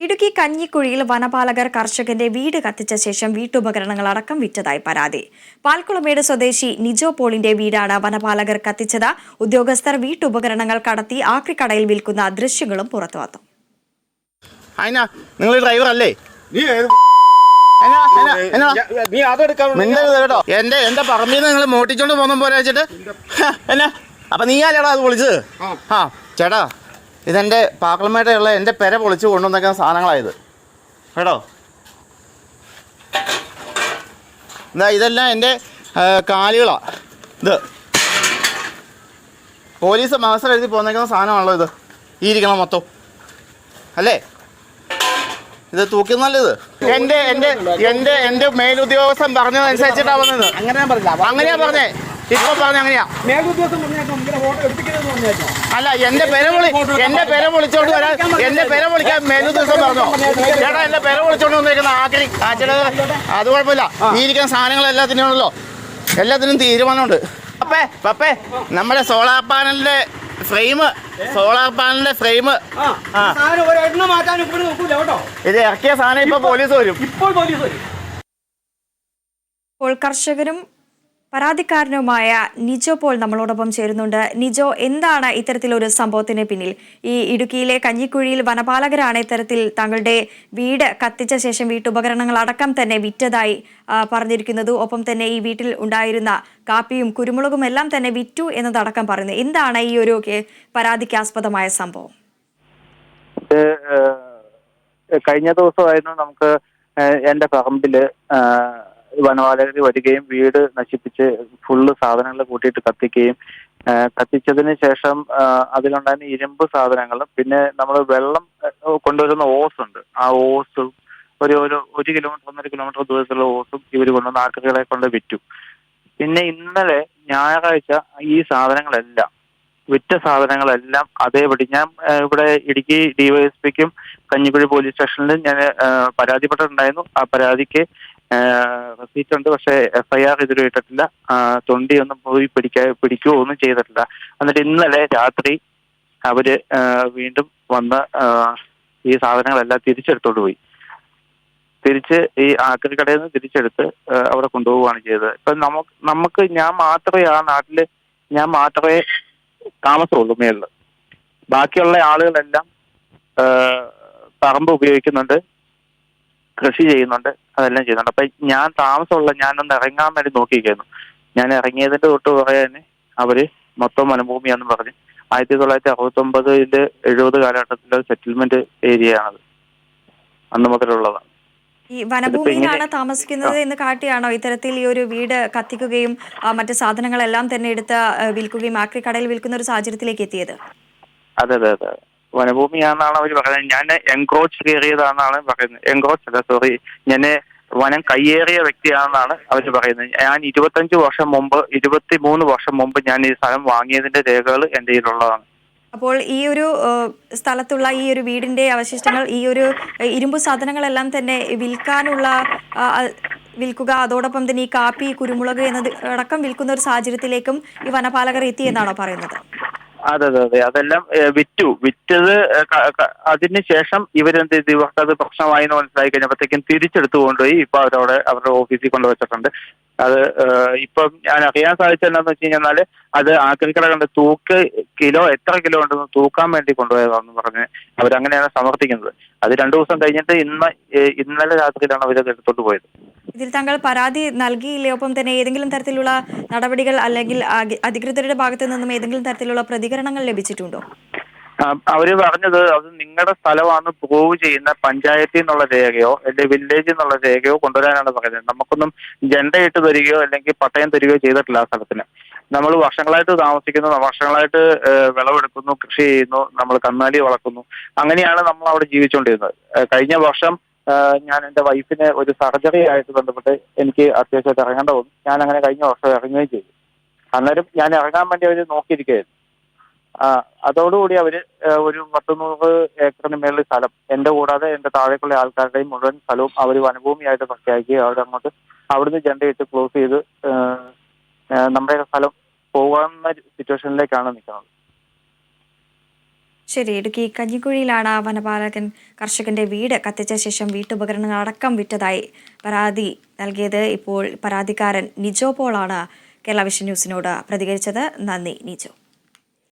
ഇടുക്കി കഞ്ഞിക്കുഴിയിൽ വനപാലകർ കർഷകന്റെ വീട് കത്തിച്ച ശേഷം വീട്ടുപകരണങ്ങൾ അടക്കം വിറ്റതായി പരാതി. പാൽക്കുളമേട് സ്വദേശി നിജോ പോളിന്റെ വീടാണ് വനപാലകർ കത്തിച്ചത്. ഉദ്യോഗസ്ഥർ വീട്ടുപകരണങ്ങൾ കടത്തി ആക്രിക്കടയിൽ വിൽക്കുന്ന ദൃശ്യങ്ങളും പുറത്തുവന്നു. നിങ്ങൾ ഡ്രൈവർ അല്ലേ? എന്റെ പറമ്പിൽ നിന്ന് നിങ്ങൾ മോട്ടിച്ചോണ്ട് പോകുന്ന പോലെ വെച്ചിട്ട് എന്നാ അപ്പൊ നീ ആരാടാ അത് പൊളിച്ചത്? ആ ചേട്ടാ, ഇതെന്റെ പാക്കളമേട്ടയുള്ള എന്റെ പെര പൊളിച്ച് കൊണ്ടുവന്നേക്കുന്ന സാധനങ്ങളായത് കേട്ടോ. എന്താ ഇതെല്ലാം എൻ്റെ കാലുകളാ. ഇത് പോലീസ് മാസ്റ്റർ എഴുതി പോന്നേക്കുന്ന സാധനമാണല്ലോ ഇത്. ഈ ഇരിക്കണം മൊത്തം അല്ലേ? ഇത് തൂക്കുന്നല്ലോ. ഇത് എന്റെ എന്റെ എന്റെ എന്റെ മേലുദ്യോഗസ്ഥൻ പറഞ്ഞതനുസരിച്ചിട്ടാ വന്നത്. അങ്ങനെയാ പറഞ്ഞേ. ഇപ്പൊ പറഞ്ഞ അങ്ങനെയാ. അല്ല, എന്റെ പെര വിളിച്ചോണ്ട് വരാൻ എന്റെ പെര വിളിക്കാൻ മേലുദ്യോഗസ്ഥൻ പറഞ്ഞോ? ചേട്ടാ, എന്റെ പെര വിളിച്ചോണ്ട് വന്നേക്കുന്ന ആക്രി അത് കുഴപ്പമില്ല. ഈ ഇരിക്കുന്ന സാധനങ്ങൾ എല്ലാത്തിനുണ്ടല്ലോ, എല്ലാത്തിനും തീരുമാനമുണ്ട്. പപ്പേ നമ്മുടെ സോളാർ പാനലിന്റെ ഫ്രെയിം ഇത് ഇറക്കിയ സാധനം ഇപ്പൊ പോലീസ് വരും. ഇപ്പോൾ കർഷകരും പരാതിക്കാരനുമായ നിജോ പോൾ നമ്മളോടൊപ്പം ചേരുന്നുണ്ട്. നിജോ, എന്താണ് ഇത്തരത്തിലൊരു സംഭവത്തിന് പിന്നിൽ? ഈ ഇടുക്കിയിലെ കഞ്ഞിക്കുഴിയിൽ വനപാലകരാണ് ഇത്തരത്തിൽ തങ്ങളുടെ വീട് കത്തിച്ച ശേഷം വീട്ടുപകരണങ്ങൾ അടക്കം തന്നെ വിറ്റതായി പറഞ്ഞിരിക്കുന്നത്. ഒപ്പം തന്നെ ഈ വീട്ടിൽ ഉണ്ടായിരുന്ന കാപ്പിയും കുരുമുളകും എല്ലാം തന്നെ വിറ്റു എന്നതടക്കം പറയുന്നത്. എന്താണ് ഈ ഒരു പരാതിക്കാസ്പദമായ സംഭവം? കഴിഞ്ഞ ദിവസമായിരുന്നു നമുക്ക് എന്റെ പറമ്പില് വനപാലകർ വരികയും വീട് നശിപ്പിച്ച് ഫുള്ള് സാധനങ്ങൾ കൂട്ടിയിട്ട് കത്തിക്കുകയും കത്തിച്ചതിന് ശേഷം അതിലുണ്ടായിരുന്ന ഇരുമ്പ് സാധനങ്ങളും പിന്നെ നമ്മൾ വെള്ളം കൊണ്ടുവരുന്ന ഓസ് ഉണ്ട്, ആ ഓസും ഒരു 1 കിലോമീറ്റർ 1.5 കിലോമീറ്റർ ദൂരത്തുള്ള ഓസും ഇവർ കൊണ്ടുവന്ന് ആക്രികളെ കൊണ്ട് വിറ്റു. പിന്നെ ഇന്നലെ ഞായറാഴ്ച ഈ സാധനങ്ങളെല്ലാം വിറ്റ സാധനങ്ങളെല്ലാം അതേപടി ഞാൻ ഇവിടെ ഇടുക്കി ഡിവൈഎസ്പിക്കും കഞ്ഞിക്കുഴി പോലീസ് സ്റ്റേഷനിലും ഞാൻ പരാതിപ്പെട്ടിട്ടുണ്ടായിരുന്നു. ആ പരാതിക്ക് റെസീറ്റ് ഉണ്ട്, പക്ഷെ FIR ഇതുവരെ ഇട്ടിട്ടില്ല. തൊണ്ടിയൊന്നും പോയി പിടിക്കുകയോ ഒന്നും ചെയ്തിട്ടില്ല. എന്നിട്ട് ഇന്നലെ രാത്രി അവര് വീണ്ടും വന്ന് ഈ സാധനങ്ങളെല്ലാം തിരിച്ചെടുത്തോണ്ട് പോയി. തിരിച്ച് ഈ ആക്രിക്കടയിൽ നിന്ന് തിരിച്ചെടുത്ത് അവിടെ കൊണ്ടുപോവുകയാണ് ചെയ്തത്. ഇപ്പൊ നമുക്ക് ഞാൻ മാത്രമേ താമസമുള്ളൂ മേളില്. ബാക്കിയുള്ള ആളുകളെല്ലാം പറമ്പ് ഉപയോഗിക്കുന്നുണ്ട്, കൃഷി ചെയ്യുന്നുണ്ട്, അതെല്ലാം ചെയ്യുന്നുണ്ട്. അപ്പൊ ഞാനൊന്ന് ഇറങ്ങാൻ വേണ്ടി നോക്കിയിരിക്കുന്നു. ഞാൻ ഇറങ്ങിയതിന്റെ തൊട്ട് പറയാൻ അവര് മൊത്തം വനഭൂമിയാന്ന് പറഞ്ഞ് 1969 70 കാലഘട്ടത്തിലെ സെറ്റിൽമെന്റ് ഏരിയ ആണത്. അന്ന് മുതലുള്ളതാണ്. ഈ വനഭൂമിയിലാണ് താമസിക്കുന്നത് എന്ന് കാട്ടിയാണോ ഇത്തരത്തിൽ ഈ ഒരു വീട് കത്തിക്കുകയും മറ്റു സാധനങ്ങളെല്ലാം തന്നെ എടുത്ത് വിൽക്കുകയും ആക്രിക്കടയിൽ വിൽക്കുന്ന ഒരു സാഹചര്യത്തിലേക്ക് എത്തിയത്? അതെ, വനഭൂമിയാണെന്നാണ് അവർ പറയുന്നത്. ഞാൻ എൻക്രോച്ച് കയറിയതാണെന്നാണ് പറയുന്നത്. ഞാൻ വനം കയ്യേറിയ വ്യക്തിയാണെന്നാണ് അവർ പറയുന്നത്. ഞാൻ 23 വർഷം മുമ്പ് ഞാൻ ഈ സ്ഥലം വാങ്ങിയതിന്റെ രേഖകൾ എൻ്റെ കയ്യിലുള്ളതാണ്. അപ്പോൾ ഈ ഒരു സ്ഥലത്തുള്ള ഈ ഒരു വീടിന്റെ അവശിഷ്ടങ്ങൾ, ഈ ഒരു ഇരുമ്പു സാധനങ്ങളെല്ലാം തന്നെ വിൽക്കുക, അതോടൊപ്പം തന്നെ ഈ കാപ്പി കുരുമുളക് എന്നത് അടക്കം വിൽക്കുന്ന ഒരു സാഹചര്യത്തിലേക്കും ഈ വനപാലകർ എത്തിയെന്നാണോ പറയുന്നത്? അതെ, അതെല്ലാം വിറ്റത് അതിന് ശേഷം ഇവരെന്ത് ചെയ്തു, ഇവർക്കത് പ്രശ്നമായി എന്ന് മനസ്സിലായി കഴിഞ്ഞപ്പോഴത്തേക്കും തിരിച്ചെടുത്തു കൊണ്ടുപോയി ഇപ്പൊ അവരുടെ ഓഫീസിൽ കൊണ്ടുവച്ചിട്ടുണ്ട്. അത് ഇപ്പം ഞാൻ അറിയാൻ സാധിച്ചത് എന്താണെന്ന് വെച്ച് കഴിഞ്ഞാൽ അത് ആക്രിക്കട കണ്ട് എത്ര കിലോ ഉണ്ടെന്ന് തൂക്കാൻ വേണ്ടി കൊണ്ടുപോയതാണെന്ന് പറഞ്ഞ് അവരങ്ങനെയാണ് സമർത്ഥിക്കുന്നത്. അത് 2 ദിവസം കഴിഞ്ഞിട്ട് ഇന്നലെ രാത്രിയിലാണ് അവരത് എടുത്തോണ്ട് പോയത്. ഇതിൽ താങ്കൾ പരാതി നൽകിയില്ലേ? ഒപ്പം തന്നെ ഏതെങ്കിലും തരത്തിലുള്ള നടപടികൾ അല്ലെങ്കിൽ അധികൃതരുടെ ഭാഗത്തു നിന്നും ഏതെങ്കിലും തരത്തിലുള്ള പ്രതികരണങ്ങൾ ലഭിച്ചിട്ടുണ്ടോ? അവര് പറഞ്ഞത് അത് നിങ്ങളുടെ സ്ഥലമാണെന്ന് പ്രൂവ് ചെയ്യുന്ന പഞ്ചായത്തിൽ നിന്നുള്ള രേഖയോ അല്ലെങ്കിൽ വില്ലേജിൽ നിന്നുള്ള രേഖയോ കൊണ്ടുവരാനാണ് പറയുന്നത്. നമുക്കൊന്നും ജെണ്ടയിട്ട് തരികയോ അല്ലെങ്കിൽ പട്ടയം തരികയോ ചെയ്തിട്ടില്ല. ആ സ്ഥലത്തിന് നമ്മൾ വർഷങ്ങളായിട്ട് താമസിക്കുന്നു, വർഷങ്ങളായിട്ട് വിളവെടുക്കുന്നു, കൃഷി ചെയ്യുന്നു, നമ്മൾ കന്നാലി വളർത്തുന്നു. അങ്ങനെയാണ് നമ്മൾ അവിടെ ജീവിച്ചുകൊണ്ടിരുന്നത്. കഴിഞ്ഞ വർഷം ഞാൻ എൻ്റെ വൈഫിന് ഒരു സർജറി ആയിട്ട് ബന്ധപ്പെട്ട് എനിക്ക് അത്യാവശ്യമായിട്ട് ഇറങ്ങേണ്ട വന്നു. ഞാൻ അങ്ങനെ കഴിഞ്ഞ വർഷം ഇറങ്ങുകയും ചെയ്തു. അന്നേരം ഞാൻ ഇറങ്ങാൻ വേണ്ടി അവർ നോക്കിയിരിക്കുകയായിരുന്നു. അതോടുകൂടി അവര് ഒരു 100 ഏക്കറിന് മേളിൽ സ്ഥലം എൻ്റെ കൂടാതെ എൻ്റെ താഴേക്കുള്ള ആൾക്കാരുടെയും മുഴുവൻ സ്ഥലവും അവർ വനഭൂമിയായിട്ട് പ്രഖ്യാപിക്കുക. അവിടുന്ന് ജെണ്ടയിട്ട് ക്ലോസ് ചെയ്ത് നമ്മുടെ സ്ഥലം പോകാവുന്ന സിറ്റുവേഷനിലേക്കാണ് നിൽക്കുന്നത്. ശരി, ഇടുക്കി കഞ്ഞിക്കുഴിയിലാണ് വനപാലകൻ കർഷകന്റെ വീട് കത്തിച്ച ശേഷം വീട്ടുപകരണങ്ങൾ അടക്കം വിറ്റതായി പരാതി നൽകിയത്. ഇപ്പോൾ പരാതിക്കാരൻ നിജോ പോളാണ് കേരള വിഷൻ ന്യൂസിനോട് പ്രതികരിച്ചത്. നന്ദി നിജോ.